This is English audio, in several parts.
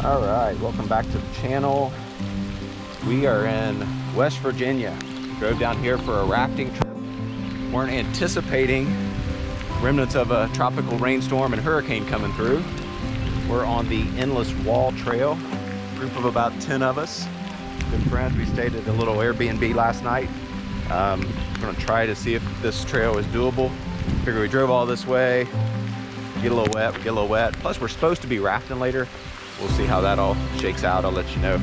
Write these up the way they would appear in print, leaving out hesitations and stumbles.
All right, welcome back to the channel. We are in West Virginia. Drove down here for a rafting trip. Weren't anticipating remnants of a tropical rainstorm and hurricane coming through. We're on the Endless Wall Trail. Group of about 10 of us, good friends. We stayed at a little Airbnb last night. We're gonna try to see if this trail is doable. Figure we drove all this way, get a little wet, we get a little wet. Plus we're supposed to be rafting later. We'll see how that all shakes out. I'll let you know.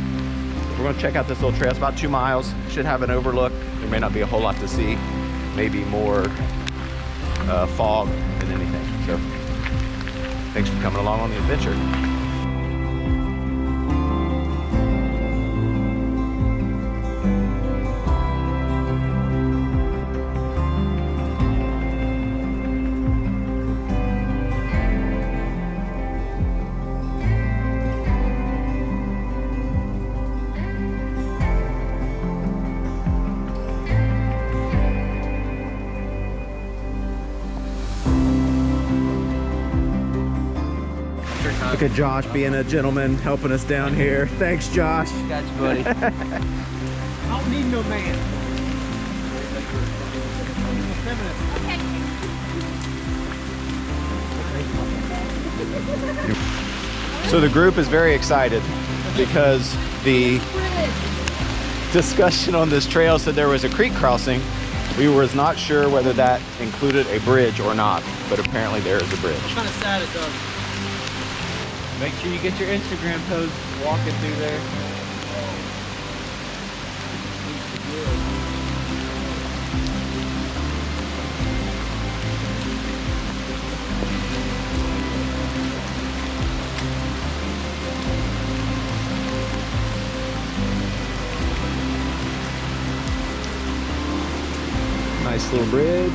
We're gonna check out this little trail. It's about 2 miles. Should have an overlook. There may not be a whole lot to see. Maybe more fog than anything. So thanks for coming along on the adventure. Look at Josh being a gentleman, helping us down here. Thanks, Josh. Got you, buddy. I don't need no man. So the group is very excited because the discussion on this trail said there was a creek crossing. We were not sure whether that included a bridge or not, but apparently there is a bridge. I'm kind of sad it does. Make sure you get your Instagram post walking through there. Nice little bridge.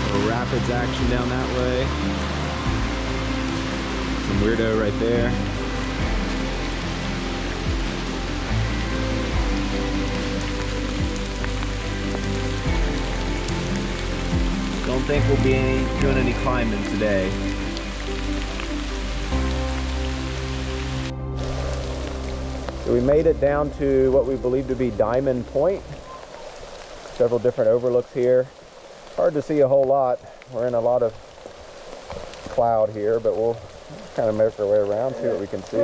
A little rapids action down that way. Some weirdo right there. Don't think we'll be doing any climbing today. So we made it down to what we believe to be Diamond Point. Several different overlooks here. Hard to see a whole lot. We're in a lot of cloud here, but we'll kind of make our way around, see what we can see.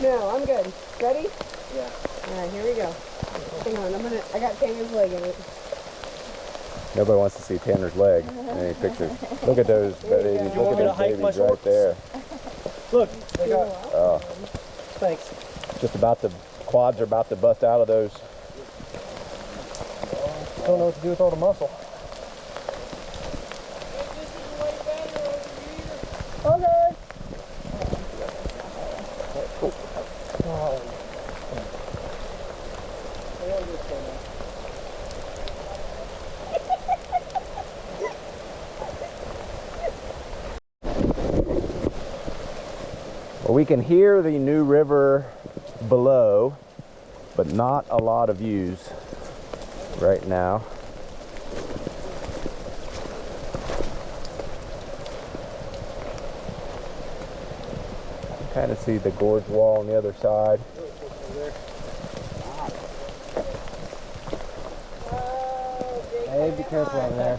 No, I'm good. Ready? Yeah. All right, here we go. Hang on, I got Tanner's leg in it. Nobody wants to see Tanner's leg in any pictures. Look at those babies. Look at those babies right there. Look, they got. Oh, Thanks. just about the quads are about to bust out of those. Don't know what to do with all the muscle. Okay. Well, we can hear the new river below, but not a lot of views right now. Kind of see the gorge wall on the other side. Hey, be careful over there.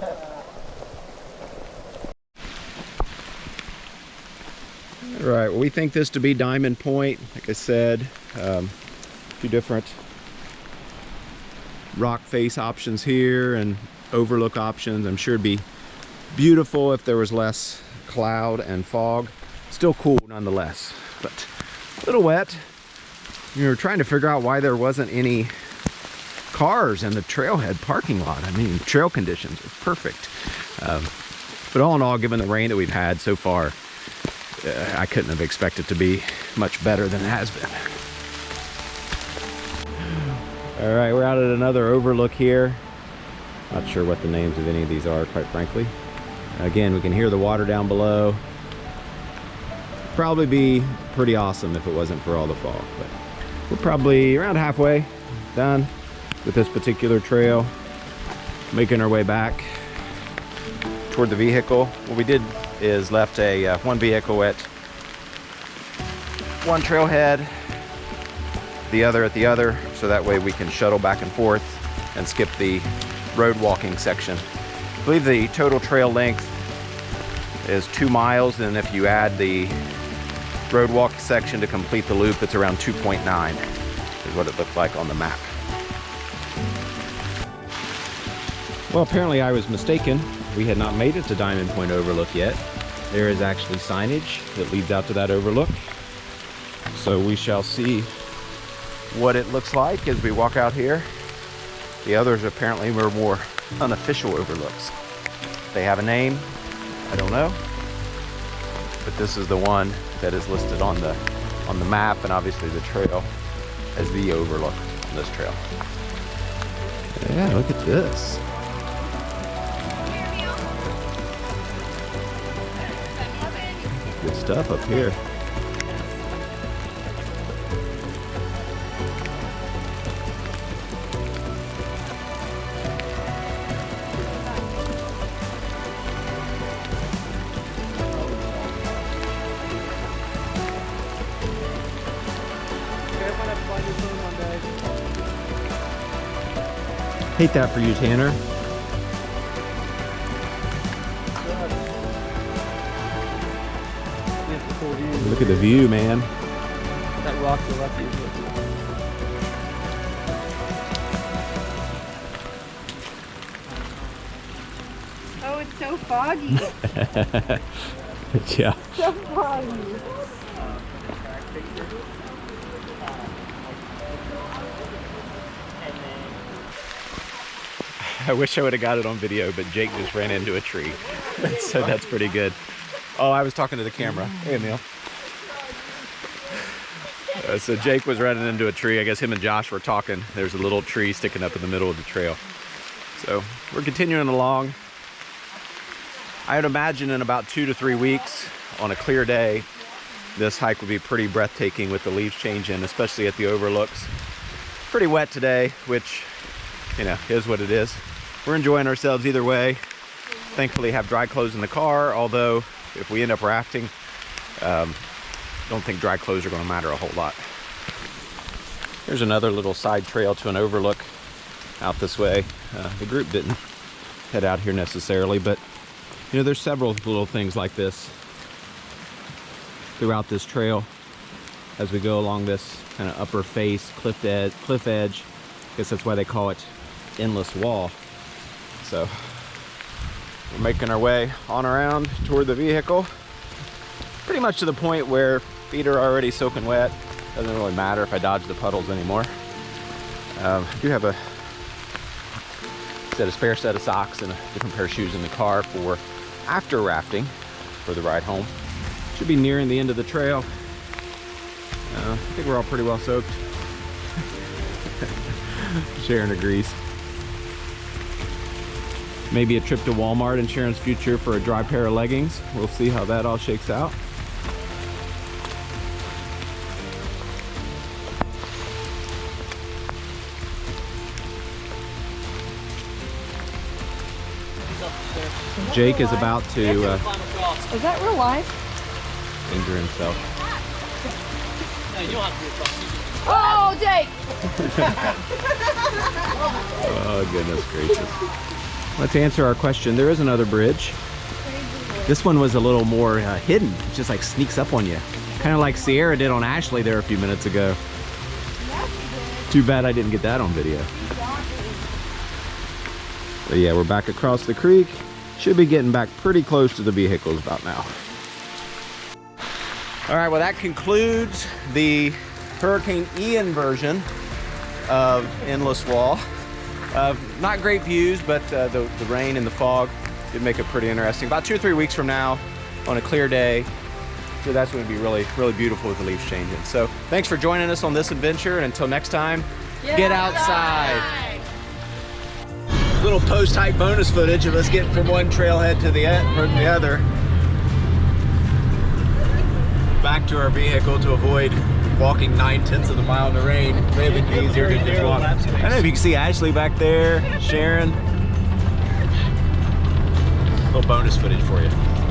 All right, well, we think this to be Diamond Point. Like I said, a few different rock face options here and overlook options. I'm sure it'd be beautiful if there was less cloud and fog. Still cool nonetheless, but a little wet. We were trying to figure out why there wasn't any cars in the trailhead parking lot. I mean, trail conditions are perfect. But all in all, given the rain that we've had so far, I couldn't have expected to be much better than it has been. All right, we're out at another overlook here. Not sure what the names of any of these are, quite frankly. Again, we can hear the water down below. Probably be pretty awesome if it wasn't for all the fog, but we're probably around halfway done with this particular trail, making our way back toward the vehicle. What we did is left a one vehicle at one trailhead, the other at the other, so that way we can shuttle back and forth and skip the road walking section. I believe the total trail length is 2 miles, and if you add the road walk section to complete the loop, it's around 2.9 is what it looked like on the map. Well, apparently I was mistaken. We had not made it to Diamond Point Overlook yet. There is actually signage that leads out to that overlook. So we shall see what it looks like as we walk out here. The others apparently were more unofficial overlooks. They have a name, I don't know. But this is the one that is listed on the map, and obviously the trail as the overlook on this trail. Yeah, look at this. Good stuff up here. Hate that for you, Tanner. Look at the view, man. That rock to the left is Oh, it's so foggy. Yeah. So foggy. I wish I would have got it on video, but Jake just ran into a tree. So that's pretty good. Oh, I was talking to the camera. Hey, Emil. So Jake was running into a tree. I guess him and Josh were talking. There's a little tree sticking up in the middle of the trail. So we're continuing along. I would imagine in about 2 to 3 weeks, on a clear day, this hike would be pretty breathtaking with the leaves changing, especially at the overlooks. Pretty wet today, which, you know, is what it is. We're enjoying ourselves either way. Thankfully have dry clothes in the car, although if we end up rafting, don't think dry clothes are going to matter a whole lot. Here's another little side trail to an overlook out this way. The group didn't head out here necessarily, but you know, there's several little things like this throughout this trail as we go along this kind of upper face cliff edge. I guess that's why they call it Endless Wall. So we're making our way on around toward the vehicle, pretty much to the point where feet are already soaking wet. Doesn't really matter if I dodge the puddles anymore. I do have a spare set of socks and a different pair of shoes in the car for after rafting for the ride home. Should be nearing the end of the trail. I think we're all pretty well soaked. Sharon agrees. Maybe a trip to Walmart in Sharon's future for a dry pair of leggings. We'll see how that all shakes out. Jake is about to Is that real life? injure himself. No, you don't have to be across. Oh, Jake! Oh, goodness gracious. Let's answer our question. There is another bridge. This one was a little more hidden. It just like sneaks up on you. Kind of like Sierra did on Ashley there a few minutes ago. Too bad I didn't get that on video. But yeah, we're back across the creek. Should be getting back pretty close to the vehicles about now. All right, well that concludes the Hurricane Ian version of Endless Wall. Not great views, but the rain and the fog did make it pretty interesting. About 2 or 3 weeks from now, on a clear day, so that's going to be really, really beautiful with the leaves changing. So thanks for joining us on this adventure, and until next time, get outside. Little post-hike bonus footage of us getting from one trailhead to the other. Back to our vehicle to avoid walking 9/10 of a mile in the rain. May have been easier to just walk. I don't know if you can see Ashley back there, Sharon. little bonus footage for you.